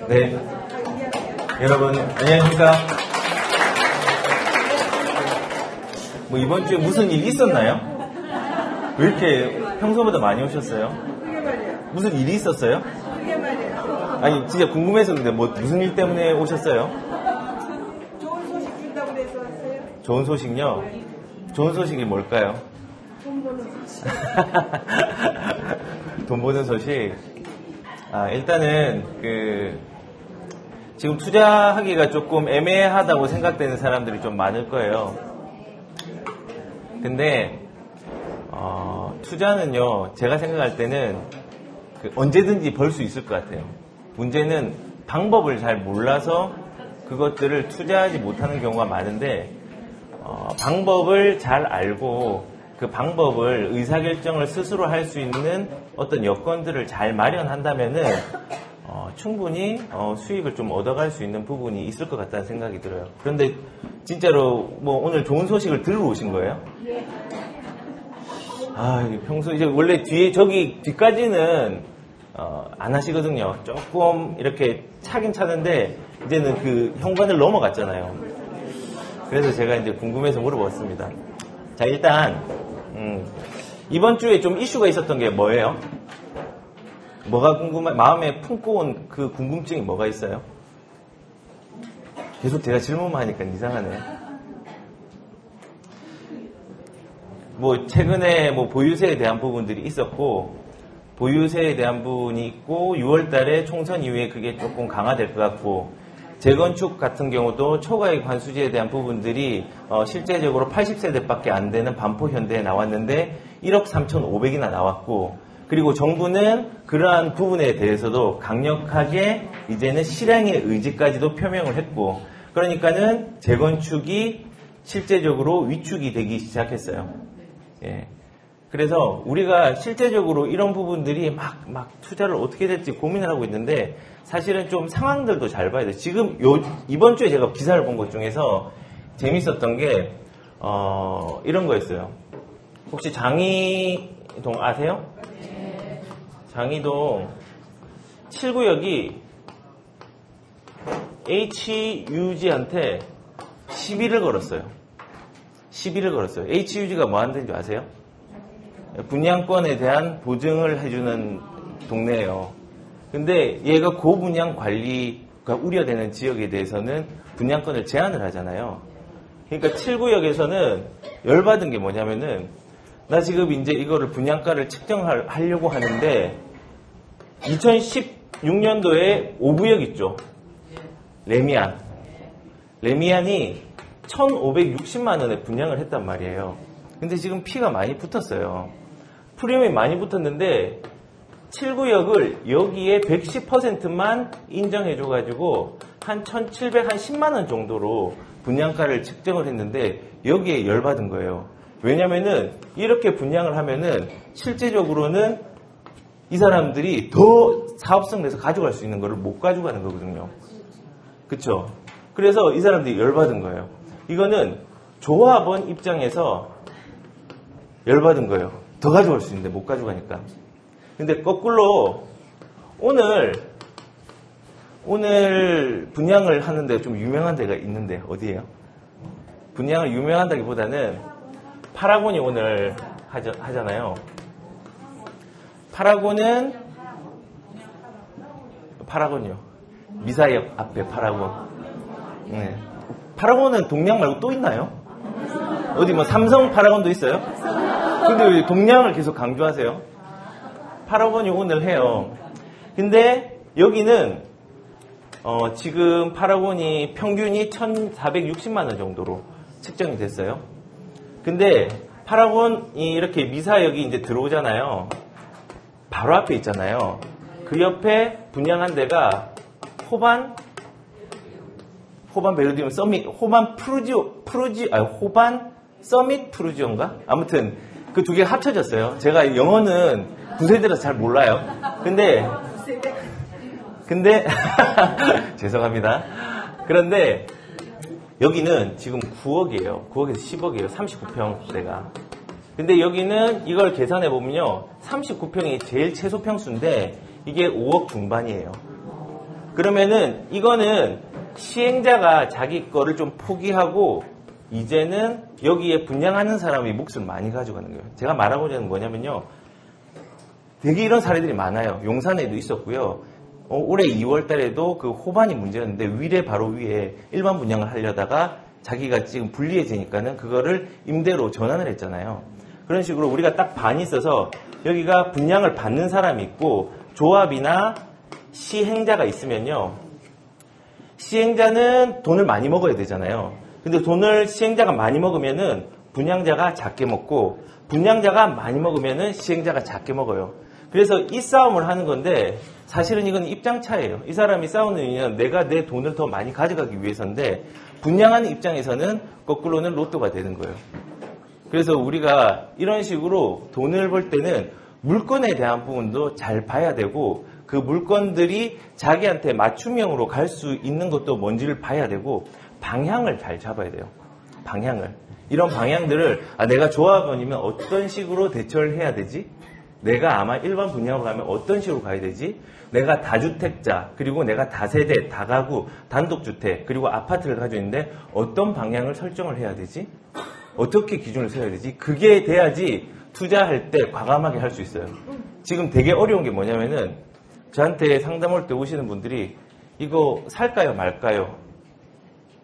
네. 여러분, 안녕하십니까? 뭐, 이번 주에 무슨 일 있었나요? 왜 이렇게 평소보다 많이 오셨어요? 무슨 일이 있었어요? 아니, 진짜 궁금해서 근데 뭐, 무슨 일 때문에 오셨어요? 좋은 소식 준다고 그래서 왔어요. 좋은 소식요? 좋은 소식이 뭘까요? 돈 버는 소식. 돈 버는 소식. 일단은 지금 투자하기가 조금 애매하다고 생각되는 사람들이 좀 많을 거예요. 근데 투자는요, 제가 생각할 때는 언제든지 벌 수 있을 것 같아요. 문제는 방법을 잘 몰라서 그것들을 투자하지 못하는 경우가 많은데, 방법을 잘 알고 그 방법을 의사결정을 스스로 할 수 있는 어떤 여건들을 잘 마련한다면은 충분히 수익을 좀 얻어갈 수 있는 부분이 있을 것 같다는 생각이 들어요. 그런데 진짜로 뭐 오늘 좋은 소식을 들으러 오신 거예요? 네. 평소 이제 원래 저기 뒤까지는 안 하시거든요. 조금 이렇게 차긴 차는데 이제는 그 현관을 넘어갔잖아요. 그래서 제가 이제 궁금해서 물어봤습니다. 자, 일단 이번 주에 좀 이슈가 있었던 게 뭐예요? 뭐가 마음에 품고 온 그 궁금증이 뭐가 있어요? 계속 제가 질문만 하니까 이상하네. 뭐 최근에 뭐 보유세에 대한 부분들이 있었고, 보유세에 대한 부분이 있고, 6월 달에 총선 이후에 그게 조금 강화될 것 같고, 재건축 같은 경우도 초과이익 환수제에 대한 부분들이 실제적으로 80세대밖에 안 되는 반포현대에 나왔는데 1억 3,500이나 나왔고, 그리고 정부는 그러한 부분에 대해서도 강력하게 이제는 실행의 의지까지도 표명을 했고, 그러니까는 재건축이 실제적으로 위축이 되기 시작했어요. 예. 그래서 우리가 실제적으로 이런 부분들이 막 투자를 어떻게 될지 고민을 하고 있는데, 사실은 좀 상황들도 잘 봐야 돼요. 지금 이번 주에 제가 기사를 본 것 중에서 재밌었던 게 이런 거였어요. 혹시 장이동 아세요? 장이동 7구역이 HUG한테 시비를 걸었어요. HUG가 뭐 하는 데인지 아세요? 분양권에 대한 보증을 해주는 동네예요. 근데 얘가 고분양 관리가 우려되는 지역에 대해서는 분양권을 제한을 하잖아요. 그러니까 7구역에서는 열받은 게 뭐냐면은, 나 지금 이제 이거를 분양가를 측정하려고 하는데 2016년도에 5구역 있죠. 레미안이 1,560만 원에 분양을 했단 말이에요. 근데 지금 피가 많이 붙었어요. 프리미엄이 많이 붙었는데 7구역을 여기에 110%만 인정해줘가지고 한 1,710만 원 정도로 분양가를 측정을 했는데 여기에 열받은 거예요. 왜냐면은 이렇게 분양을 하면은 실제적으로는 이 사람들이 더 사업성 내서 가져갈 수 있는 거를 못 가져가는 거거든요. 그쵸? 그래서 이 사람들이 열받은 거예요. 이거는 조합원 입장에서 열받은 거예요. 더 가져갈 수 있는데 못 가져가니까. 근데 거꾸로 오늘 분양을 하는데 좀 유명한 데가 있는데 어디예요? 분양을 유명한다기보다는 파라곤이 오늘 하잖아요. 파라곤이요. 미사역 앞에 파라곤. 네. 파라곤은 동양 말고 또 있나요? 어디 뭐 삼성 파라곤도 있어요? 근데 왜 동양을 계속 강조하세요? 파라곤이 오늘 해요. 근데 여기는 지금 파라곤이 평균이 1,460만 원 정도로 측정이 됐어요. 근데 파라곤이 이렇게 미사역이 이제 들어오잖아요. 바로 앞에 있잖아요. 그 옆에 분양한 데가 호반 베르디움 서밋, 호반 서밋 프루지오인가? 아무튼 그 두 개가 합쳐졌어요. 제가 영어는 구세대라서 잘 몰라요. 근데 죄송합니다. 그런데 여기는 지금 9억이에요. 9억에서 10억이에요. 39평대가. 근데 여기는 이걸 계산해 보면요. 39평이 제일 최소 평수인데 이게 5억 중반이에요. 그러면은 이거는 시행자가 자기 거를 좀 포기하고 이제는 여기에 분양하는 사람이 몫을 많이 가져가는 거예요. 제가 말하고자 하는 건 뭐냐면요. 되게 이런 사례들이 많아요. 용산에도 있었고요. 올해 2월 달에도 그 호반이 문제였는데 위례 바로 위에 일반 분양을 하려다가 자기가 지금 불리해지니까는 그거를 임대로 전환을 했잖아요. 그런 식으로 우리가 딱 반이 있어서 여기가 분양을 받는 사람이 있고 조합이나 시행자가 있으면요. 시행자는 돈을 많이 먹어야 되잖아요. 근데 돈을 시행자가 많이 먹으면은 분양자가 작게 먹고 분양자가 많이 먹으면은 시행자가 작게 먹어요. 그래서 이 싸움을 하는 건데 사실은 이건 입장 차이예요. 이 사람이 싸우는 이유는 내가 내 돈을 더 많이 가져가기 위해서인데 분양하는 입장에서는 거꾸로는 로또가 되는 거예요. 그래서 우리가 이런 식으로 돈을 벌 때는 물건에 대한 부분도 잘 봐야 되고 그 물건들이 자기한테 맞춤형으로 갈 수 있는 것도 뭔지를 봐야 되고 방향을 잘 잡아야 돼요. 방향을. 이런 방향들을 내가 조합원이면 어떤 식으로 대처를 해야 되지? 내가 아마 일반 분양으로 가면 어떤 식으로 가야 되지? 내가 다주택자, 그리고 내가 다세대, 다가구, 단독주택, 그리고 아파트를 가지고 있는데 어떤 방향을 설정을 해야 되지? 어떻게 기준을 세워야 되지? 그게 돼야지 투자할 때 과감하게 할 수 있어요. 지금 되게 어려운 게 뭐냐면은 저한테 상담할 때 오시는 분들이 이거 살까요 말까요?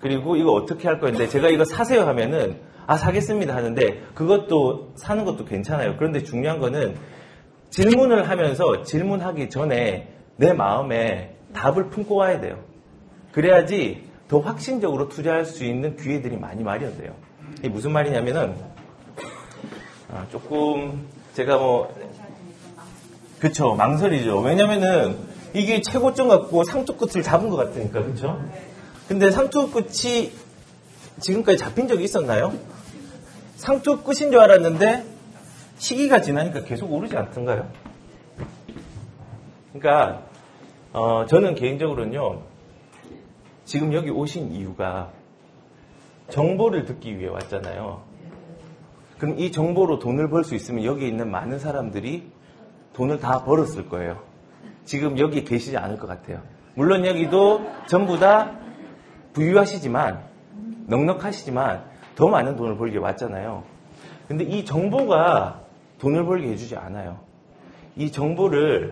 그리고 이거 어떻게 할 거였는데 제가 이거 사세요 하면은 사겠습니다 하는데 그것도 사는 것도 괜찮아요. 그런데 중요한 거는 질문을 하면서 질문하기 전에 내 마음에 답을 품고 와야 돼요. 그래야지 더 확신적으로 투자할 수 있는 기회들이 많이 마련돼요. 이게 무슨 말이냐면은 조금 제가 그쵸 망설이죠. 왜냐면은 이게 최고점 같고 상투 끝을 잡은 것 같으니까 그쵸? 근데 상투 끝이 지금까지 잡힌 적이 있었나요? 상투 끝인 줄 알았는데 시기가 지나니까 계속 오르지 않던가요? 그러니까 저는 개인적으로는요. 지금 여기 오신 이유가 정보를 듣기 위해 왔잖아요. 그럼 이 정보로 돈을 벌 수 있으면 여기 있는 많은 사람들이 돈을 다 벌었을 거예요. 지금 여기 계시지 않을 것 같아요. 물론 여기도 전부 다 부유하시지만 넉넉하시지만 더 많은 돈을 벌기 위해 왔잖아요. 근데 이 정보가 돈을 벌게 해주지 않아요. 이 정보를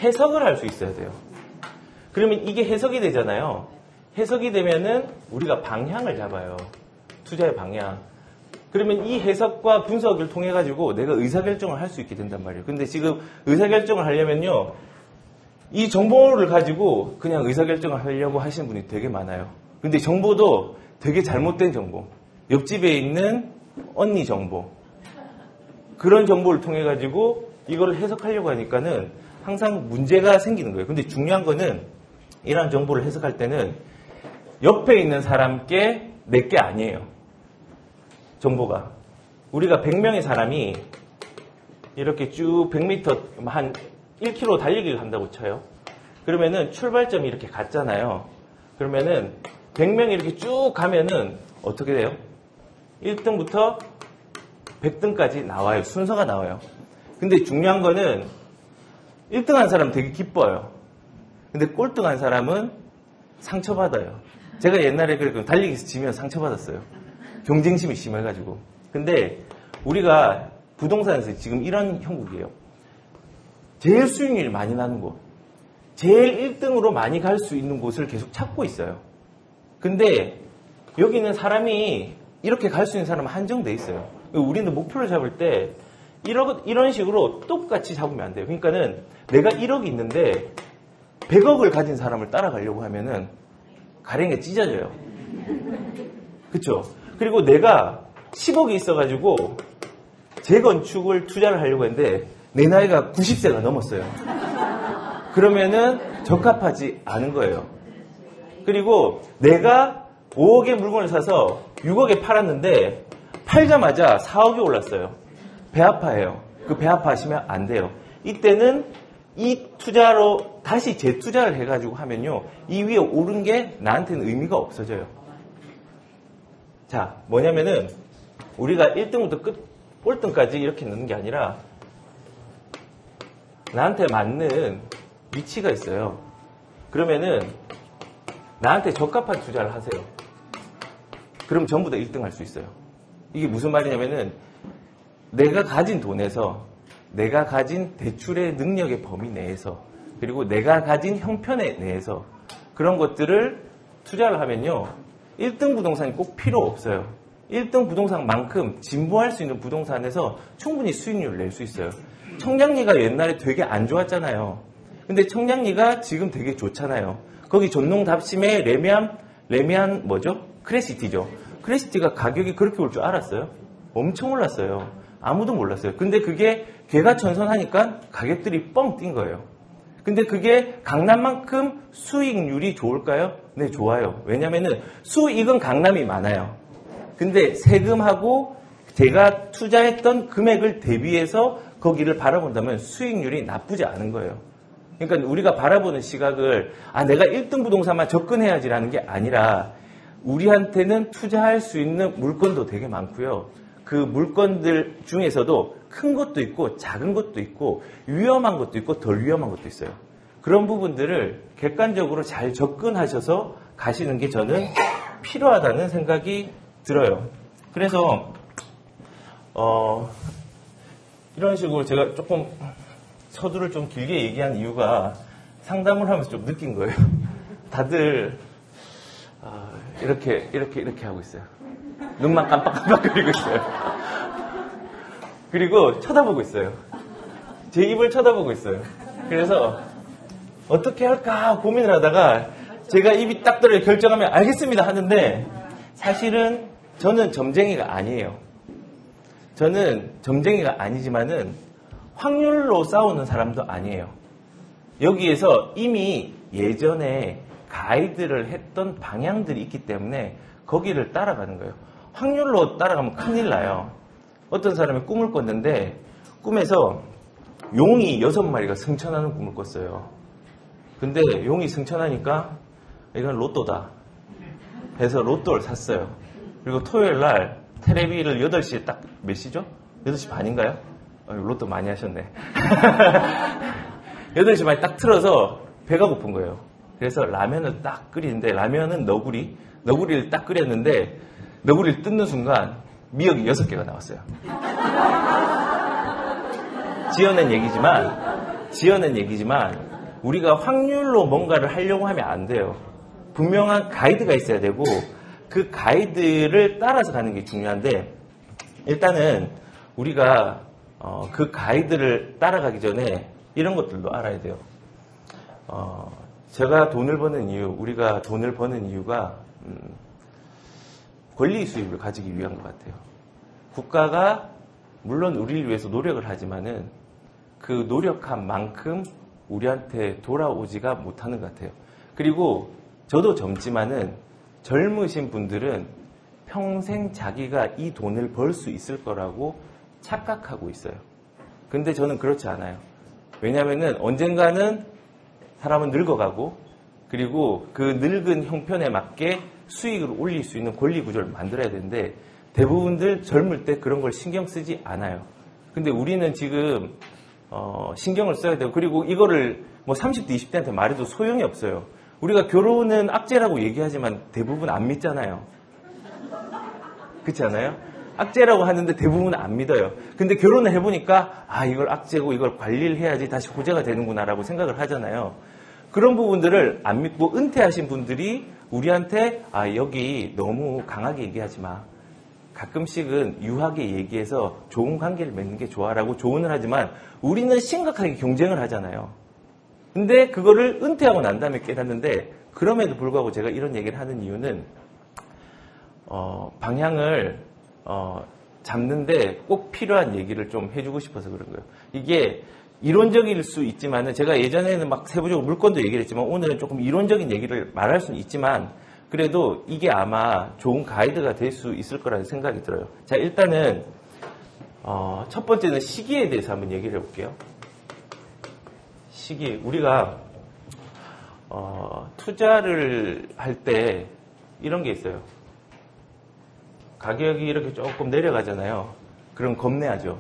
해석을 할 수 있어야 돼요. 그러면 이게 해석이 되잖아요. 해석이 되면은 우리가 방향을 잡아요. 투자의 방향. 그러면 이 해석과 분석을 통해 가지고 내가 의사결정을 할 수 있게 된단 말이에요. 근데 지금 의사결정을 하려면요. 이 정보를 가지고 그냥 의사결정을 하려고 하시는 분이 되게 많아요. 근데 정보도 되게 잘못된 정보. 옆집에 있는 언니 정보. 그런 정보를 통해 가지고 이걸 해석하려고 하니까는 항상 문제가 생기는 거예요. 근데 중요한 거는 이러한 정보를 해석할 때는 옆에 있는 사람께 내게 아니에요. 정보가. 우리가 100명의 사람이 이렇게 쭉 100m 한 1km 달리기를 한다고 쳐요. 그러면은 출발점이 이렇게 같잖아요. 그러면은 100명이 이렇게 쭉 가면은 어떻게 돼요? 1등부터 100등까지 나와요. 순서가 나와요. 근데 중요한 거는 1등 한 사람은 되게 기뻐요. 근데 꼴등 한 사람은 상처받아요. 제가 옛날에 그랬거든요. 달리기에서 지면 상처받았어요. 경쟁심이 심해가지고. 근데 우리가 부동산에서 지금 이런 형국이에요. 제일 수익률이 많이 나는 곳. 제일 1등으로 많이 갈 수 있는 곳을 계속 찾고 있어요. 근데 여기는 사람이 이렇게 갈 수 있는 사람은 한정돼 있어요. 우리는 목표를 잡을 때 이런 식으로 똑같이 잡으면 안 돼요. 그러니까는 내가 1억이 있는데 100억을 가진 사람을 따라가려고 하면은 가랭이가 찢어져요. 그쵸? 그리고 내가 10억이 있어가지고 재건축을 투자를 하려고 했는데 내 나이가 90세가 넘었어요. 그러면은 적합하지 않은 거예요. 그리고 내가 5억의 물건을 사서 6억에 팔았는데 팔자마자 4억이 올랐어요. 배 아파해요. 그 배 아파하시면 안 돼요. 이때는 이 투자로 다시 재투자를 해가지고 하면요. 이 위에 오른 게 나한테는 의미가 없어져요. 자, 뭐냐면은 우리가 1등부터 꼴등까지 이렇게 넣는 게 아니라 나한테 맞는 위치가 있어요. 그러면은 나한테 적합한 투자를 하세요. 그럼 전부 다 1등 할 수 있어요. 이게 무슨 말이냐면은 내가 가진 돈에서 내가 가진 대출의 능력의 범위 내에서 그리고 내가 가진 형편에 내에서 그런 것들을 투자를 하면요. 1등 부동산이 꼭 필요 없어요. 1등 부동산만큼 진보할 수 있는 부동산에서 충분히 수익률을 낼 수 있어요. 청량리가 옛날에 되게 안 좋았잖아요. 근데 청량리가 지금 되게 좋잖아요. 거기 전농답심의 레미안 뭐죠? 크레시티죠. 크레시티가 가격이 그렇게 올 줄 알았어요? 엄청 올랐어요. 아무도 몰랐어요. 근데 그게 개가천선하니까 가격들이 뻥 뛴 거예요. 근데 그게 강남만큼 수익률이 좋을까요? 네, 좋아요. 왜냐면은 수익은 강남이 많아요. 근데 세금하고 제가 투자했던 금액을 대비해서 거기를 바라본다면 수익률이 나쁘지 않은 거예요. 그러니까 우리가 바라보는 시각을 내가 1등 부동산만 접근해야지라는 게 아니라 우리한테는 투자할 수 있는 물건도 되게 많고요. 그 물건들 중에서도 큰 것도 있고 작은 것도 있고 위험한 것도 있고 덜 위험한 것도 있어요. 그런 부분들을 객관적으로 잘 접근하셔서 가시는 게 저는 필요하다는 생각이 들어요. 그래서 이런 식으로 제가 조금 서두를 좀 길게 얘기한 이유가 상담을 하면서 좀 느낀 거예요. 다들 이렇게 하고 있어요. 눈만 깜빡깜빡거리고 있어요. 그리고 쳐다보고 있어요. 제 입을 쳐다보고 있어요. 그래서 어떻게 할까 고민을 하다가 제가 입이 딱 떨어져 결정하면 알겠습니다 하는데 사실은 저는 점쟁이가 아니에요. 저는 점쟁이가 아니지만은 확률로 싸우는 사람도 아니에요. 여기에서 이미 예전에 가이드를 했던 방향들이 있기 때문에 거기를 따라가는 거예요. 확률로 따라가면 큰일 나요. 어떤 사람이 꿈을 꿨는데 꿈에서 용이 6마리가 승천하는 꿈을 꿨어요. 근데 용이 승천하니까 이건 로또다 해서 로또를 샀어요. 그리고 토요일 날 테레비를 8시에 딱 몇 시죠? 8시 반인가요? 로또 많이 하셨네. 8시 반에 딱 틀어서 배가 고픈 거예요. 그래서 라면을 딱 끓이는데 라면은 너구리를 딱 끓였는데 너구리를 뜯는 순간 미역이 6개가 나왔어요. 지어낸 얘기지만 우리가 확률로 뭔가를 하려고 하면 안 돼요. 분명한 가이드가 있어야 되고 그 가이드를 따라서 가는 게 중요한데 일단은 우리가 그 가이드를 따라가기 전에 이런 것들도 알아야 돼요. 제가 돈을 버는 이유, 우리가 돈을 버는 이유가 권리 수입을 가지기 위한 것 같아요. 국가가 물론 우리를 위해서 노력을 하지만은 그 노력한 만큼 우리한테 돌아오지가 못하는 것 같아요. 그리고 저도 젊지만은 젊으신 분들은 평생 자기가 이 돈을 벌 수 있을 거라고 착각하고 있어요. 근데 저는 그렇지 않아요. 왜냐면은 언젠가는 사람은 늙어가고 그리고 그 늙은 형편에 맞게 수익을 올릴 수 있는 권리 구조를 만들어야 되는데 대부분들 젊을 때 그런 걸 신경 쓰지 않아요. 근데 우리는 지금 신경을 써야 되고 그리고 이거를 뭐 30대, 20대한테 말해도 소용이 없어요. 우리가 결혼은 악재라고 얘기하지만 대부분 안 믿잖아요. 그렇지 않아요? 악재라고 하는데 대부분 안 믿어요. 근데 결혼을 해보니까 이걸 악재고 이걸 관리를 해야지 다시 호재가 되는구나라고 생각을 하잖아요. 그런 부분들을 안 믿고 은퇴하신 분들이 우리한테 여기 너무 강하게 얘기하지 마. 가끔씩은 유하게 얘기해서 좋은 관계를 맺는 게 좋아라고 조언을 하지만 우리는 심각하게 경쟁을 하잖아요. 근데 그거를 은퇴하고 난 다음에 깨닫는데 그럼에도 불구하고 제가 이런 얘기를 하는 이유는 방향을 잡는데 꼭 필요한 얘기를 좀 해주고 싶어서 그런 거예요. 이게 이론적일 수 있지만은 제가 예전에는 막 세부적으로 물건도 얘기를 했지만 오늘은 조금 이론적인 얘기를 말할 수는 있지만 그래도 이게 아마 좋은 가이드가 될 수 있을 거라는 생각이 들어요. 자, 일단은 첫 번째는 시기에 대해서 한번 얘기를 해볼게요. 시기. 우리가 투자를 할 때 이런 게 있어요. 가격이 이렇게 조금 내려가잖아요. 그럼 겁내하죠.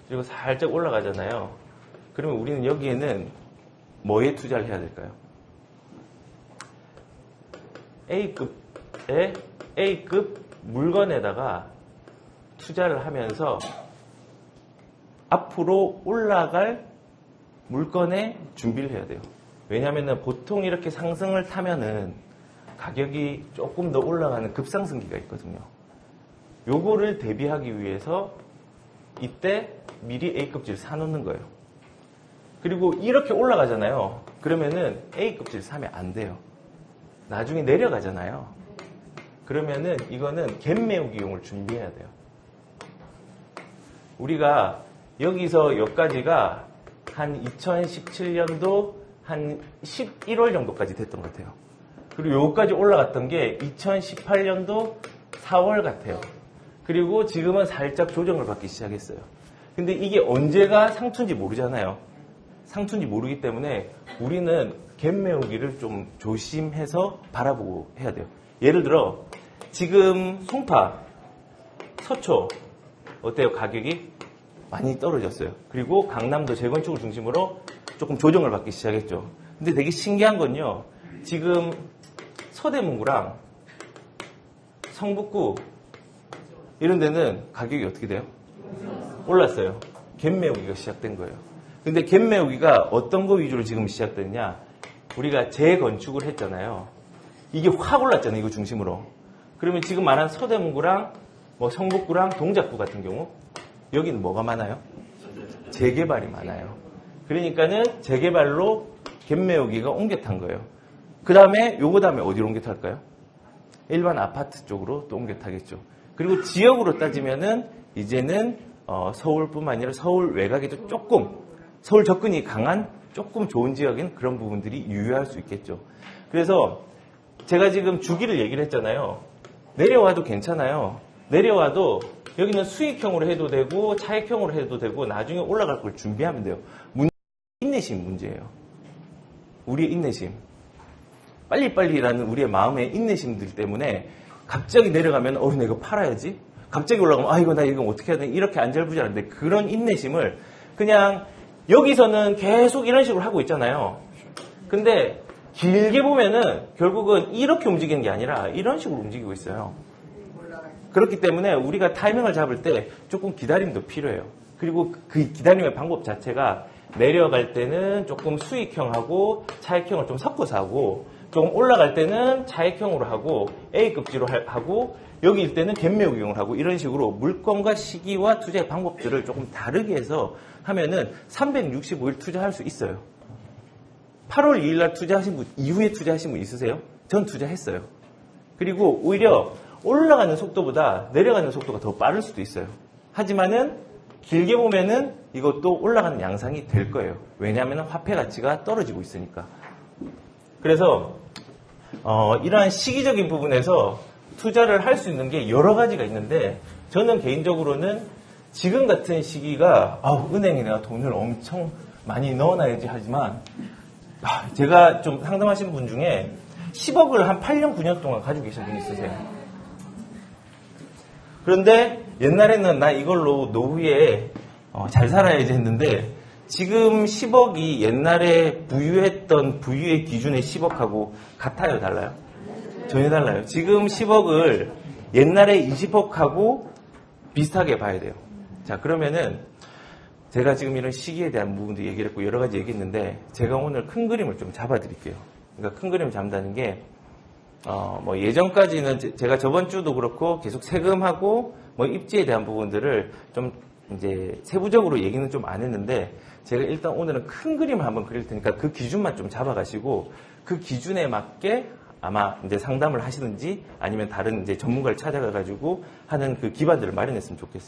그리고 살짝 올라가잖아요. 그러면 우리는 여기에는 뭐에 투자를 해야 될까요? A급 물건에다가 투자를 하면서 앞으로 올라갈 물건에 준비를 해야 돼요. 왜냐하면 보통 이렇게 상승을 타면은 가격이 조금 더 올라가는 급상승기가 있거든요. 요거를 대비하기 위해서 이때 미리 A급지를 사놓는 거예요. 그리고 이렇게 올라가잖아요. 그러면은 A급지를 사면 안 돼요. 나중에 내려가잖아요. 그러면은 이거는 갭 메우기용을 준비해야 돼요. 우리가 여기서 여기까지가 한 2017년도 한 11월 정도까지 됐던 것 같아요. 그리고 여기까지 올라갔던 게 2018년도 4월 같아요. 그리고 지금은 살짝 조정을 받기 시작했어요. 근데 이게 언제가 상투인지 모르잖아요. 상투인지 모르기 때문에 우리는 갭 메우기를 좀 조심해서 바라보고 해야 돼요. 예를 들어 지금 송파, 서초 어때요? 가격이 많이 떨어졌어요. 그리고 강남도 재건축을 중심으로 조금 조정을 받기 시작했죠. 근데 되게 신기한 건요. 지금 서대문구랑 성북구 이런 데는 가격이 어떻게 돼요? 올랐어요. 갭 메우기가 시작된 거예요. 근데 갭 메우기가 어떤 거 위주로 지금 시작됐냐? 우리가 재건축을 했잖아요. 이게 확 올랐잖아요. 이거 중심으로. 그러면 지금 말한 서대문구랑 뭐 성북구랑 동작구 같은 경우 여기는 뭐가 많아요? 재개발이 많아요. 그러니까는 재개발로 갭 메우기가 옮겨 탄 거예요. 그 다음에 요거 다음에 어디로 옮겨 탈까요? 일반 아파트 쪽으로 또 옮겨 타겠죠. 그리고 지역으로 따지면은 이제는 서울뿐만 아니라 서울 외곽에도 조금 서울 접근이 강한 조금 좋은 지역인 그런 부분들이 유효할 수 있겠죠. 그래서 제가 지금 주기를 얘기를 했잖아요. 내려와도 괜찮아요. 내려와도 여기는 수익형으로 해도 되고 차익형으로 해도 되고 나중에 올라갈 걸 준비하면 돼요. 인내심 문제예요. 우리의 인내심. 빨리빨리라는 우리의 마음의 인내심들 때문에 갑자기 내려가면 내가 이거 팔아야지. 갑자기 올라가면 이거 나 이거 어떻게 해야 돼. 이렇게 안절부절한데 그런 인내심을 그냥 여기서는 계속 이런 식으로 하고 있잖아요. 근데 길게 보면은 결국은 이렇게 움직이는 게 아니라 이런 식으로 움직이고 있어요. 그렇기 때문에 우리가 타이밍을 잡을 때 조금 기다림도 필요해요. 그리고 그 기다림의 방법 자체가 내려갈 때는 조금 수익형하고 차익형을 좀 섞어서 하고 조금 올라갈 때는 차익형으로 하고 A급지로 하고 여기일 때는 갭 메우기용을 하고 이런 식으로 물건과 시기와 투자의 방법들을 조금 다르게 해서 하면은 365일 투자할 수 있어요. 8월 2일 날 투자하신 분 이후에 투자하신 분 있으세요? 전 투자했어요. 그리고 오히려 올라가는 속도보다 내려가는 속도가 더 빠를 수도 있어요. 하지만은 길게 보면은 이것도 올라가는 양상이 될 거예요. 왜냐하면 화폐 가치가 떨어지고 있으니까. 그래서 이러한 시기적인 부분에서 투자를 할 수 있는 게 여러 가지가 있는데 저는 개인적으로는 지금 같은 시기가 은행에 내가 돈을 엄청 많이 넣어놔야지 하지만 제가 좀 상담하신 분 중에 10억을 한 8년, 9년 동안 가지고 계신 분이 있으세요. 그런데 옛날에는 나 이걸로 노후에 잘 살아야지 했는데 지금 10억이 옛날에 부유했던 부유의 기준의 10억하고 같아요? 달라요? 전혀 달라요. 지금 10억을 옛날에 20억하고 비슷하게 봐야 돼요. 자, 그러면은 제가 지금 이런 시기에 대한 부분도 얘기를 했고 여러 가지 얘기했는데 제가 오늘 큰 그림을 좀 잡아드릴게요. 그러니까 큰 그림 잡는다는 게 뭐 예전까지는 제가 저번 주도 그렇고 계속 세금하고 뭐 입지에 대한 부분들을 좀 이제 세부적으로 얘기는 좀 안 했는데 제가 일단 오늘은 큰 그림을 한번 그릴 테니까 그 기준만 좀 잡아가시고 그 기준에 맞게 아마 이제 상담을 하시든지 아니면 다른 이제 전문가를 찾아가가지고 하는 그 기반들을 마련했으면 좋겠어요.